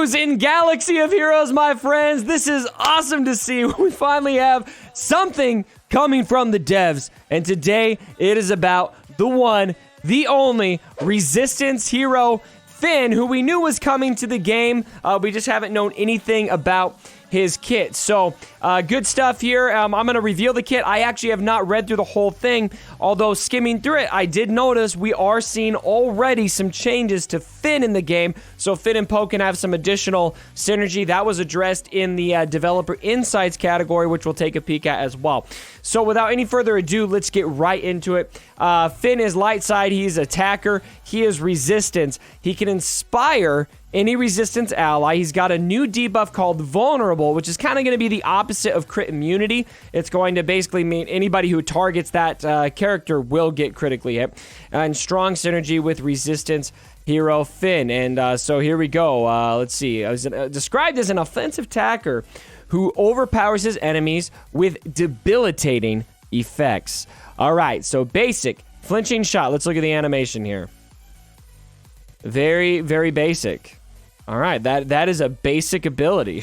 news in Galaxy of Heroes, my friends. This is awesome to see. We finally have something coming from the devs. And today, it is about the one, the only Resistance hero, Finn, who we knew was coming to the game. We just haven't known anything about his kit. So, good stuff here. I'm going to reveal the kit. I actually have not read through the whole thing, although skimming through it, I did notice we are seeing already some changes to Finn in the game. So, Finn and Poe can have some additional synergy. That was addressed in the Developer Insights category, which we'll take a peek at as well. So, without any further ado, let's get right into it. Finn is light side. He's attacker. He is resistance. He can inspire any resistance ally. He's got a new debuff called Vulnerable, which is kind of going to be the opposite of crit immunity. It's going to basically mean anybody who targets that character will get critically hit. And strong synergy with resistance hero Finn. And so here we go. Let's see. I was described as an offensive attacker who overpowers his enemies with debilitating effects. All right, so basic flinching shot. Let's look at the animation here. Very, very basic. All right, that is a basic ability.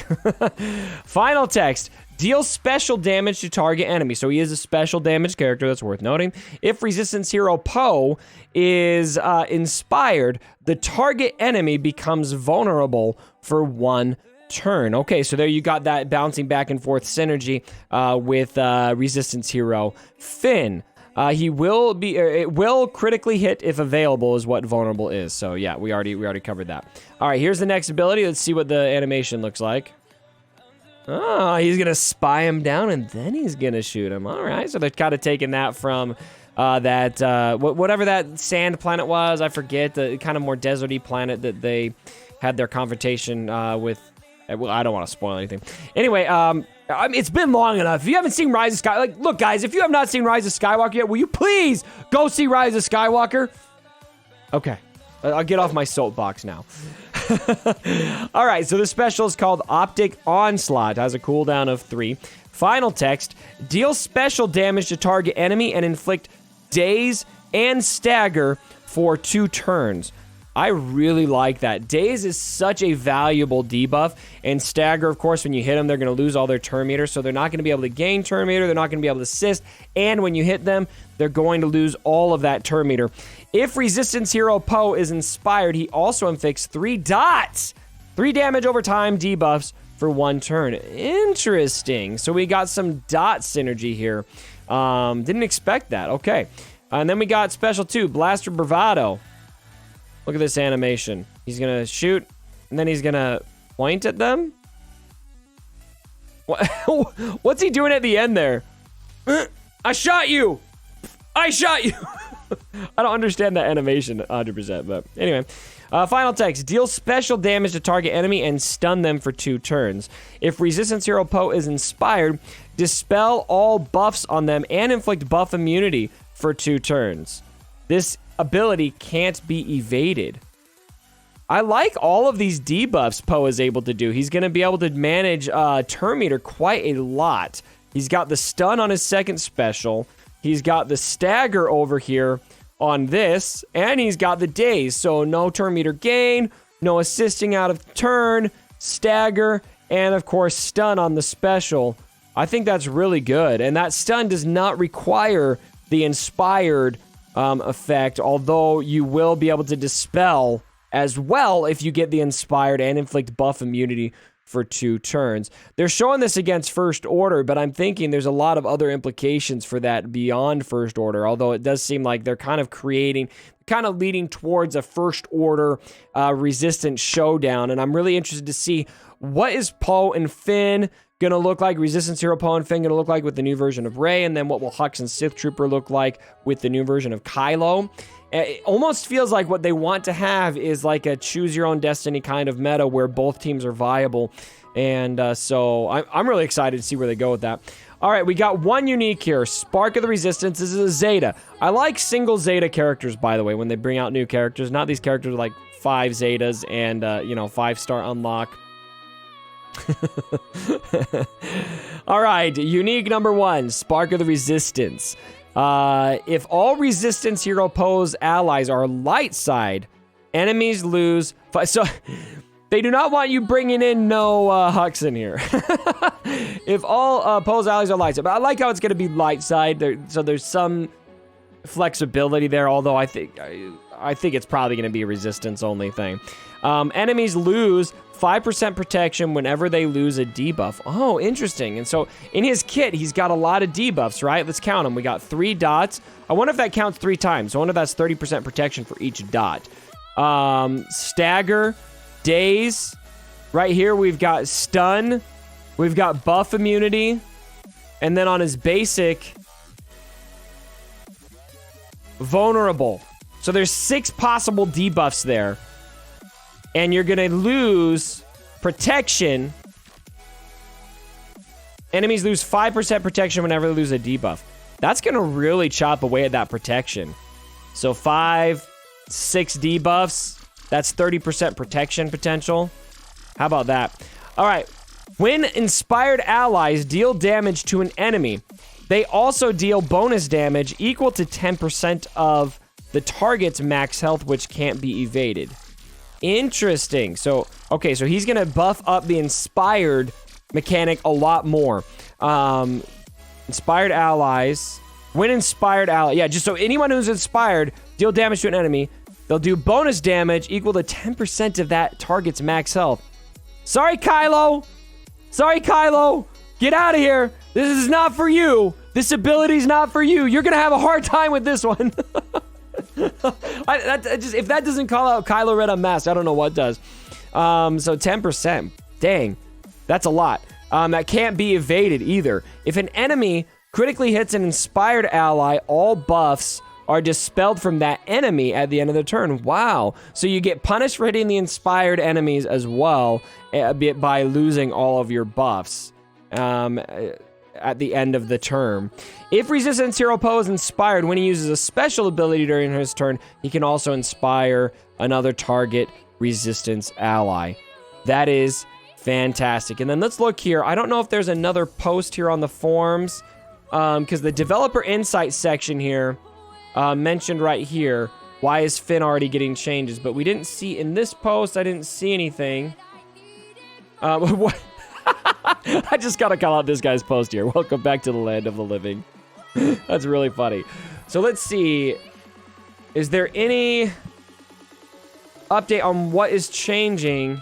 Final text. Deal special damage to target enemy. So he is a special damage character. That's worth noting. If Resistance hero Poe is inspired, the target enemy becomes vulnerable for 1 turn. Okay, so there you got that bouncing back and forth synergy with Resistance hero Finn. He will be, it will critically hit if available is what vulnerable is. So yeah, we already covered that. All right, here's the next ability. Let's see what the animation looks like. Oh, he's going to spy him down and then he's going to shoot him. All right, so they're kind of taking that from whatever that sand planet was. I forget, the kind of more deserty planet that they had their confrontation with. Well, I don't want to spoil anything. Anyway, it's been long enough. If you haven't seen Rise of Skywalker, look, guys, if you have not seen Rise of Skywalker yet, will you please go see Rise of Skywalker? Okay, I'll get off my soapbox now. All right, so the special is called Optic Onslaught. It has a cooldown of 3. Final text, deal special damage to target enemy and inflict daze and stagger for 2 turns. I really like that. Daze is such a valuable debuff, and stagger, of course, when you hit them, they're going to lose all their turn meter, so they're not going to be able to gain turn meter, they're not going to be able to assist, and when you hit them, they're going to lose all of that turn meter. If Resistance hero Poe is inspired, he also inflicts 3 dots, 3 damage over time debuffs for 1 turn. Interesting. So we got some dot synergy here. Didn't expect that. Okay. And then we got special 2, Blaster Bravado. Look at this animation. He's going to shoot, and then he's going to point at them. What's he doing at the end there? I shot you! I shot you! I don't understand that animation 100%, but anyway. Final text. Deal special damage to target enemy and stun them for 2 turns. If Resistance hero Poe is inspired, dispel all buffs on them and inflict buff immunity for 2 turns. This ability can't be evaded. I like all of these debuffs Poe is able to do. He's going to be able to manage turn meter quite a lot. He's got the stun on his second special. He's got the stagger over here on this, and he's got the daze. So no turn meter gain, no assisting out of turn, stagger, and of course stun on the special. I think that's really good, and that stun does not require the inspired effect, although you will be able to dispel as well if you get the inspired and inflict buff immunity for 2 turns. They're showing this against First Order, but I'm thinking there's a lot of other implications for that beyond First Order, although it does seem like they're kind of leading towards a First Order resistance showdown, and I'm really interested to see what is Poe and Finn gonna look like, Resistance hero Poe and Finn gonna look like with the new version of Rey, and then what will Hux and Sith Trooper look like with the new version of Kylo. It almost feels like what they want to have is like a choose your own destiny kind of meta where both teams are viable, and so I'm really excited to see where they go with that. All right, we got one unique here, Spark of the Resistance. This is a Zeta. I like single Zeta characters, by the way, when they bring out new characters, not these characters with like 5 Zetas and 5-star unlock. All right, unique number 1, Spark of the Resistance. If all Resistance hero Poe's allies are light side, enemies lose. So They do not want you bringing in no Hux in here. If all Poe's allies are light side. But I like how it's going to be light side. So there's some flexibility there, although I think it's probably going to be a resistance only thing. Enemies lose 5% protection whenever they lose a debuff. Oh, interesting. And so in his kit, he's got a lot of debuffs, right? Let's count them. We got 3 dots. I wonder if that counts 3 times. I wonder if that's 30% protection for each dot. Stagger, daze. Right here, we've got stun. We've got buff immunity. And then on his basic, vulnerable. So there's 6 possible debuffs there. And you're going to lose protection. Enemies lose 5% protection whenever they lose a debuff. That's going to really chop away at that protection. So 5, 6 debuffs. That's 30% protection potential. How about that? All right. When inspired allies deal damage to an enemy, they also deal bonus damage equal to 10% of the target's max health, which can't be evaded. Interesting. So, okay, so he's going to buff up the inspired mechanic a lot more. Inspired allies. When inspired ally. Yeah, just so anyone who's inspired deal damage to an enemy, they'll do bonus damage equal to 10% of that target's max health. Sorry, Kylo. Sorry, Kylo. Get out of here. This is not for you. This ability's not for you. You're going to have a hard time with this one. If that doesn't call out Kylo Ren Unmasked, I don't know what does. So 10%. Dang. That's a lot. That can't be evaded either. If an enemy critically hits an inspired ally, all buffs are dispelled from that enemy at the end of the turn. Wow. So you get punished for hitting the inspired enemies as well by losing all of your buffs at the end of the turn. If Resistance Hero Poe is inspired when he uses a special ability during his turn, he can also inspire another target resistance ally. That is fantastic. And then let's look here. I don't know if there's another post here on the forums, because the developer insight section here mentioned right here, why is Finn already getting changes? But we didn't see in this post, I didn't see anything. What? I just gotta call out this guy's post here. Welcome back to the land of the living. That's really funny. So let's see. Is there any update on what is changing?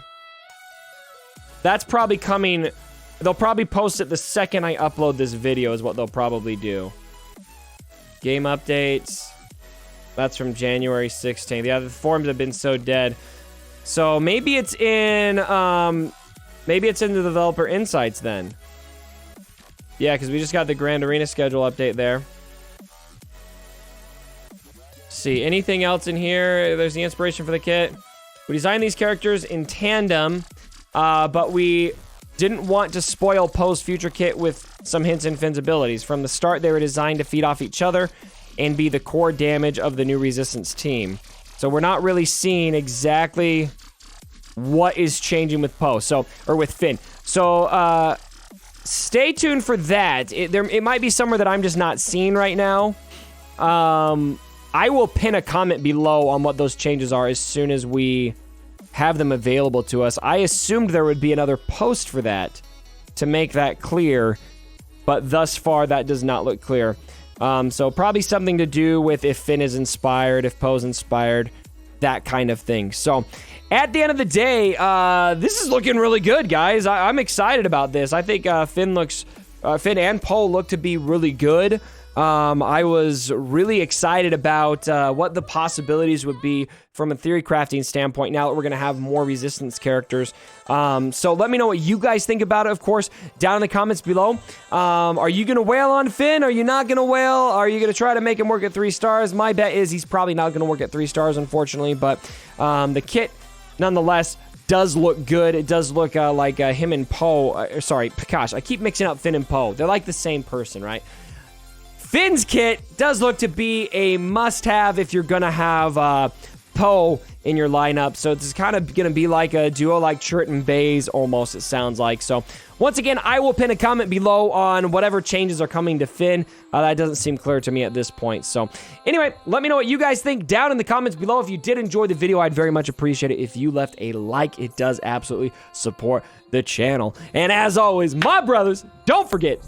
That's probably coming. They'll probably post it the second I upload this video is what they'll probably do. Game updates. That's from January 16th. Yeah, the forums have been so dead. So maybe it's in maybe it's in the developer insights then. Yeah, because we just got the Grand Arena schedule update there. See, anything else in here? There's the inspiration for the kit. We designed these characters in tandem, but we didn't want to spoil Poe's future kit with some hints in Finn's abilities. From the start, they were designed to feed off each other and be the core damage of the new Resistance team. So we're not really seeing exactly what is changing with Poe, or with Finn. So stay tuned for that. It might be somewhere that I'm just not seeing right now. I will pin a comment below on what those changes are as soon as we have them available to us. I assumed there would be another post for that to make that clear, but thus far that does not look clear. So probably something to do with if Finn is inspired, if Poe's inspired, that kind of thing. So at the end of the day, this is looking really good, guys. I'm excited about this. I think Finn and Poe look to be really good. I was really excited about what the possibilities would be from a theory crafting standpoint now that we're going to have more Resistance characters. So let me know what you guys think about it, of course, down in the comments below. Are you going to wail on Finn? Are you not going to wail? Are you going to try to make him work at 3 stars? My bet is he's probably not going to work at 3 stars, unfortunately, but the kit, nonetheless, does look good. It does look like him and Poe. Sorry, gosh, I keep mixing up Finn and Poe. They're like the same person, right? Finn's kit does look to be a must-have if you're going to have Poe in your lineup. So it's kind of going to be like a duo like Chirrut and Baze almost, it sounds like. So Once again, I will pin a comment below on whatever changes are coming to Finn. That doesn't seem clear to me at this point. So anyway, let me know what you guys think down in the comments below. If you did enjoy the video, I'd very much appreciate it if you left a like. It does absolutely support the channel. And as always, my brothers, don't forget